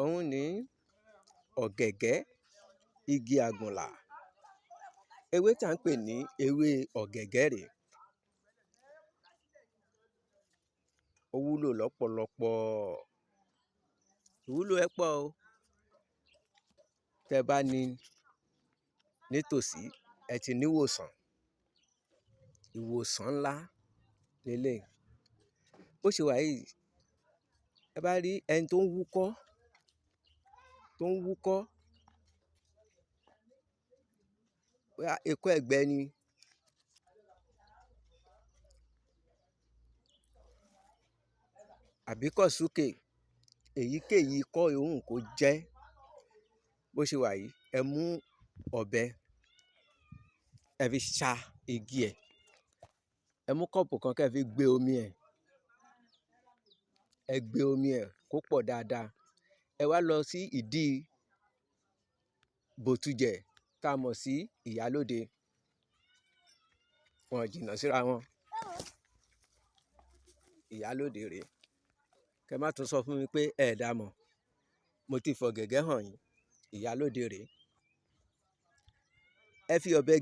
òun ní ọ̀gẹ̀gẹ́ igi àgùnlà. Ewé tí à ń pè ní ewé ọ̀gẹ̀gẹ́ rèé. Ó wúlò lọ́pọ̀lọpọ̀. Ìwúlò ẹ̀ pọ̀ o. Tẹ́ bá ní nítòsí, ẹ ti ní ìwòsàn. Ìwòsàn ńlá leléyìí. Bó ṣe wà yìí, ẹ bá rí ẹni tó ń wúkọ́, bóyá ikọ́ ẹ̀gbẹ ni, àbí kọ̀súkè, èyíkéyìí ikọ́ yòówù kó jẹ́, bó ṣe wà yìí, ẹ mú ọ̀bẹ, ẹ fi ṣa igi ẹ̀, ẹ mú kọ́ọ̀pù kan kẹ́ fi gbé omi ẹ̀, ẹ gbé omi ẹ̀ kó pọ̀ dáadáa. Ẹ wá lọ sí ìdí bòtujẹ̀ tá a mọ̀ sí ìyálóde. Wọn ò jìnnà síra wọn. Ìyálóde rèé. Kẹ́ má tún sọ fún mi pé ẹ ẹ̀ dá mọ̀. Mo ti fọ̀gẹ̀gẹ́ hàn yín. Ìyálóde rèé. Ẹ fi ọ̀bẹ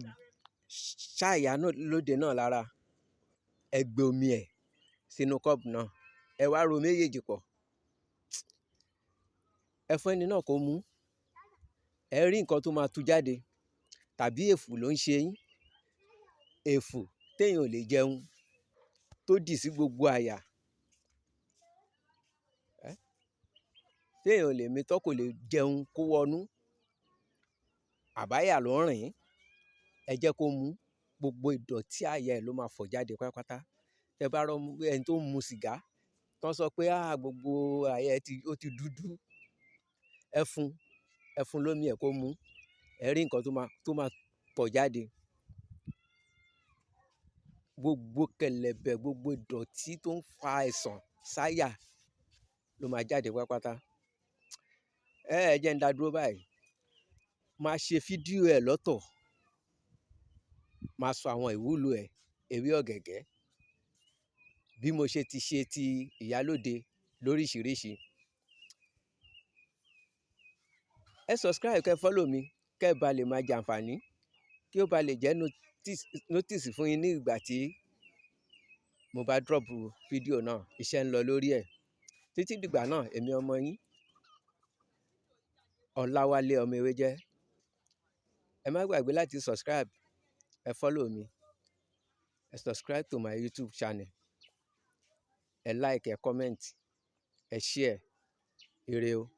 ṣá ìyálóde náà lára. Ẹ gbé omi ẹ̀ sínú kọ́ọ̀pù náà. Ẹ wá ro méjèèjì pọ̀. Ẹ fún ẹni náà kó mú. Ẹ rí nǹkan tó máa tu jáde. Tàbí èfù ló ń ṣe yín. Èfù téèyàn ò lè jẹun, tó dì sí gbogbo àyà. Téèyàn ò lè mitọ́, kò lè jẹun kó wọnú. Àbáyà ló ń rìn ín. Ẹ jẹ́ kó mú. Gbogbo ìdọ̀tí àyà ẹ̀ ló máa fọ̀ jáde pátápátá. Tẹ́ bá rí ẹni tó ń mu sìgá, tán sọ pé gbogbo àyà ẹ̀ ó ti dúdú, ẹ fún lómi ẹ̀ kó mu. Ẹ rí nǹkan tó máa tọ̀ jáde. Gbogbo kẹ̀lẹ̀bẹ̀, gbogbo ìdọ̀tí tó ń fa àìsàn sáyà ló máa jáde pátápátá. Ẹ jẹ́ n dá dúró báyìí. Máa ṣe fídíò ẹ̀ lọ́tọ̀. Máa sọ àwọn ìwúlò ẹ̀, ewé ọ̀gẹ̀gẹ́, bí mo ṣe ti ṣe ti ìyálóde lóríṣiríṣi. Ẹ subscribe kẹ́ follow mi, kẹ́ ba lè máa jàǹfààní, kí ó ba lè jẹ́ notice fún yín ní ìgbà tí mo bá drop fídíò náà. Iṣẹ́ ń lọ lórí ẹ̀. Títí dìgbà náà, èmi ọmọ yín, Ọláwálé ọmọ Ewéjẹ́. Ẹ má gbàgbé láti subscribe, ẹ follow mi, ẹ subscribe to my YouTube channel. Ẹ like, ẹ comment, ẹ share. Ire o.